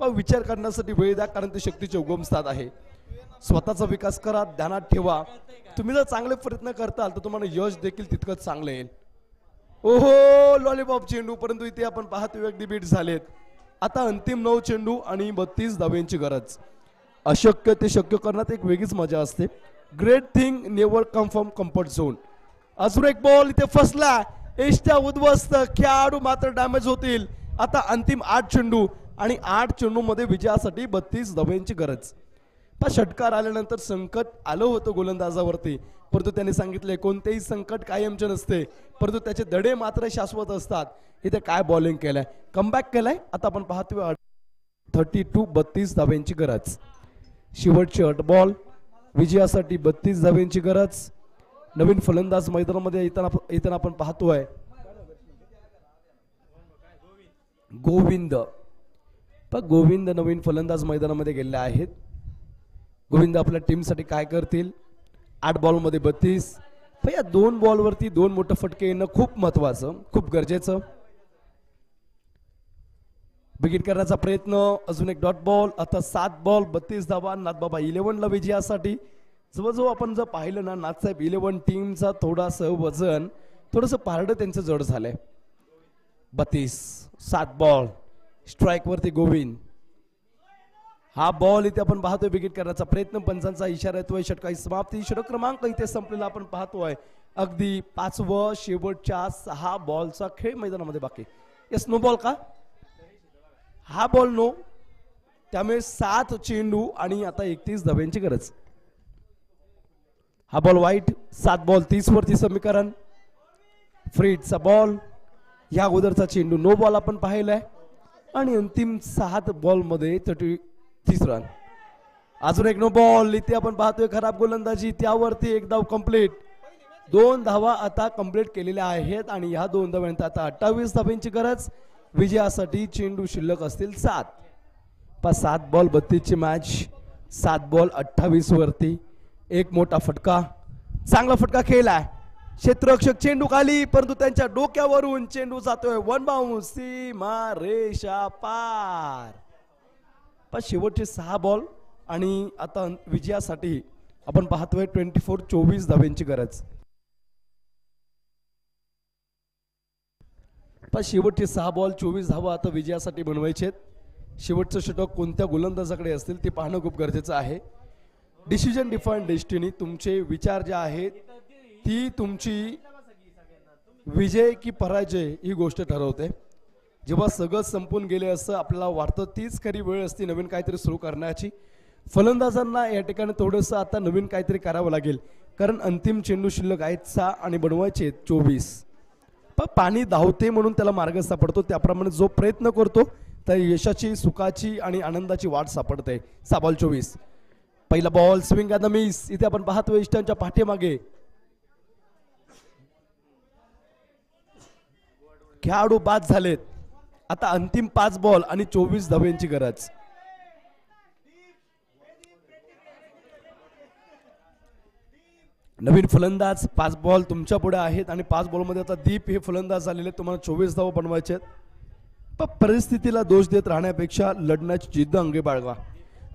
पण विचार करण्यासाठी वेळ द्या कारण ते शक्तीचे उगमस्थान आहे. स्वतःचा विकास करा. ध्यानात ठेवा तुम्ही जर चांगले प्रयत्न करताल तर तुम्हाला यश देखील तितकंच चांगलं येईल. ओहो लॉलीपॉप चेंडू. परंतु इथे आपण पाहतोय अगदी बीट झालेत. आता अंतिम 9 चेंडू आणि 32 धावेंची गरज. अशक्य ते शक्य करण्यात एक वेगळीच मजा असते. Great thing never come from comfort zone. अजून एक बॉल इथे फसला. एष्ट्या उद्ध्वस्त. खेळाडू मात्र डॅमेज होतील. आता अंतिम 8 चेंडू आणि 8 चेंडू मध्ये विजयासाठी 32 धावेंची गरज. षटकार आल्यानंतर संकट आलं होतं गोलंदाजावरती परंतु त्यांनी सांगितले कोणतेही संकट कायमचे नसते परंतु त्याचे धडे मात्र शाश्वत असतात. इथे काय बॉलिंग केलंय. कमबॅक केलाय. आता आपण पाहतोय 32 धावेंची गरज. शेवटचे 8 बॉल विजयासाठी 32 धावेंची गरज. नवीन फलंदाज मैदानामध्ये येताना आपण पाहतोय गोविंद. नवीन फलंदाज मैदानामध्ये गेले आहेत. गोविंद आपल्या टीमसाठी काय करतील. 8 बॉल मध्ये 32. या 2 बॉलवरती 2 मोठे फटके येणं खूप महत्वाचं खूप गरजेचं. विकेट करण्याचा प्रयत्न. अजून एक डॉट बॉल. आता 7 बॉल 32 धावा. नाथबाबा 11 ला विजयासाठी जवळजवळ आपण जर पाहिलं ना नाथसाहेब 11 टीमचा थोडासं वजन थोडंसं पारडं त्यांचं जड झालंय. 32 7 बॉल स्ट्राईक वरती गोविंद. हा बॉल इथे आपण पाहतोय विकेट करण्याचा प्रयत्न, पंचांचा इशारा येतोय. षटकाची समाप्ती. षटक क्रमांक इथे संपलेला आपण पाहतोय. अगदी 5वं शेवटच्या 6 बॉलचा खेळ मैदानामध्ये बाकी. यस नो बॉल का? हा बॉल नो, त्यामुळे 7 चेंडू आणि आता 31 धाब्यांची गरज. हा बॉल वाईट. 7 बॉल 30 वरती समीकरण. फ्रीडचा बॉल. या अगोदरचा चेंडू नो बॉल आपण पाहिलाय आणि अंतिम 7 बॉल मध्ये 30 रन. अजून एक नो बॉल इथे आपण पाहतोय. खराब गोलंदाजी, त्यावरती एक धाव कंप्लीट. 2 धावा आता कंप्लीट केलेल्या आहेत आणि ह्या 2 धाव्यांत आता 28 धाब्यांची गरज. विजयासाठी चेंडू शिल्लक असतील 7. 7 बॉल 32 ची मॅच. 7 बॉल 28 वरती. एक मोठा फटका, चांगला फटका खेळलाय. क्षेत्ररक्षक चेंडू खाली, परंतु त्यांच्या डोक्यावरून चेंडू जातोय वन बाउंस. सीमा रेषा पार. पण शेवटचे 6 बॉल आणि आता विजयासाठी आपण पाहतोय 24 धाब्यांची गरज. पण शेवटचे 6 बॉल 24 धावा आता विजयासाठी बनवायचे. शेवटचं षटक कोणत्या गोलंदाजाकडे असतील ते पाहणं खूप गरजेचं आहे. Decision define destiny. तुमचे विचार जे आहेत ती तुमची विजय की पराजय ही गोष्ट ठरवते. जेव्हा सगळं संपून गेले असं आपल्याला वाटतं तीच खरी वेळ असते नवीन काहीतरी सुरू करण्याची. फलंदाजांना या ठिकाणी थोडंसं आता नवीन काहीतरी करावं लागेल, कारण अंतिम चेंडू शिल्लक आहेत 6 आणि बनवायचे 24. पण पाणी धावते म्हणून त्याला मार्ग सापडतो. त्याप्रमाणे जो प्रयत्न करतो त्या यशाची, सुखाची आणि आनंदाची वाट सापडते. 6 बॉल 24. पहिला ball swing and the miss. इथे आपण पाहतोय इष्टांच्या पाठीमागे खेळाडू बाद झालेत. आता अंतिम 5 बॉल आणि 24 धाब्यांची गरज. नवीन फलंदाज 5 बॉल तुमच्या पुढे आहेत आणि 5 बॉल मध्ये आता दीप हे फलंदाज झालेले. तुम्हाला 24 धावा बनवायचे आहेत. पण परिस्थितीला दोष देत राहण्यापेक्षा लढण्याची जिद्द अंगी बाळगा.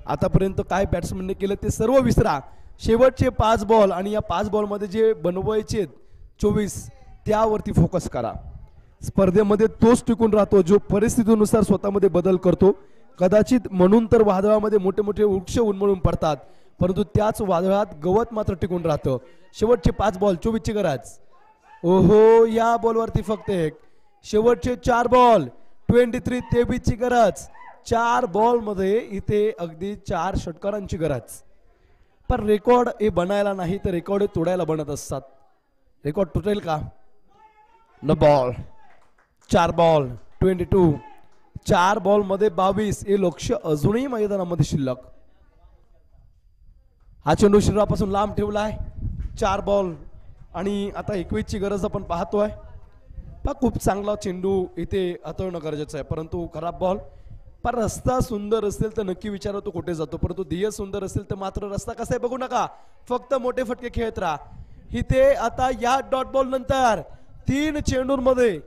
आतापर्यंत काय बॅट्समनने केलं ते सर्व विसरा. शेवटचे 5 बॉल आणि या 5 बॉल मध्ये जे बनवायचे 24 त्यावरती फोकस करा. स्पर्धेमध्ये तोच टिकून राहतो जो परिस्थितीनुसार स्वतःमध्ये बदल करतो. कदाचित म्हणून तर वादळामध्ये मोठे मोठे वृक्ष उन्मळून पडतात, परंतु त्याच वादळात गवत मात्र टिकून राहतं. शेवटचे 5 बॉल 24 ची गरज. ओहो, या बॉलवरती फक्त एक. शेवटचे 4 बॉल 23 ची गरज. 4 बॉल मध्ये इथे अगदी 4 षटकारांची गरज. पण रेकॉर्ड हे बनायला नाही तर रेकॉर्ड हे तोडायला बनत असतात. रेकॉर्ड तुटेल का? No ball. 4 बॉल 22. 4 बॉल मध्ये 22 हे लक्ष अजूनही मैदानामध्ये शिल्लक. हा चेंडू शरीरापासून लांब ठेवलाय. 4 बॉल आणि आता 21 ची गरज आपण पाहतोय. खूप चांगला चेंडू इथे हाताळणं गरजेचं आहे, परंतु खराब बॉल. पण रस्ता सुंदर असेल तर नक्की विचार तो कुठे जातो, परंतु ध्येय सुंदर असेल तर मात्र रस्ता कसा आहे बघू नका. फक्त मोठे फटके खेळत राहा. इथे आता या डॉट बॉल नंतर 3 चेंडूंमध्ये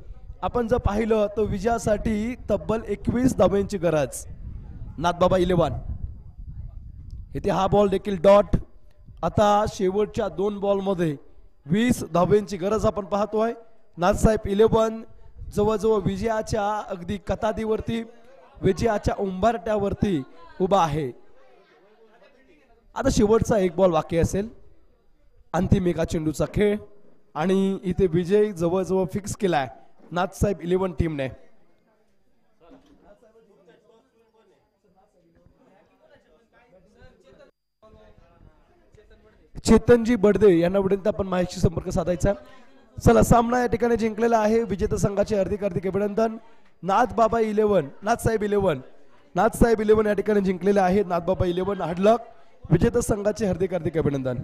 आपण जर पाहिलं तर विजयासाठी तब्बल 21 धाब्यांची गरज. नाथबाबा 11. इथे हा बॉल देखील डॉट. आता शेवटच्या 2 बॉल मध्ये 20 धाब्यांची गरज आपण पाहतोय. नाथसाहेब 11 जवळजवळ विजयाच्या अगदी कतादीवरती, विजयाच्या उंबरट्यावरती उभा आहे. आता शेवटचा 1 बॉल बाकी असेल. अंतिम एका चेंडूचा खेळ आणि इथे विजय जवळजवळ फिक्स केलाय नाथसाहेब 11 टीमने. चेतनजी बडदे यांना विनंती आपण माझ्याशी संपर्क साधायचा. चला, सामना या ठिकाणी जिंकलेला आहे. विजेता संघाचे हार्दिक हार्दिक अभिनंदन. नाथबाबा 11, नाथसाहेब 11, नाथसाहेब 11 या ठिकाणी जिंकलेले आहेत. नाथबाबा 11 हार्ड लक. विजेता संघाचे हार्दिक हार्दिक अभिनंदन.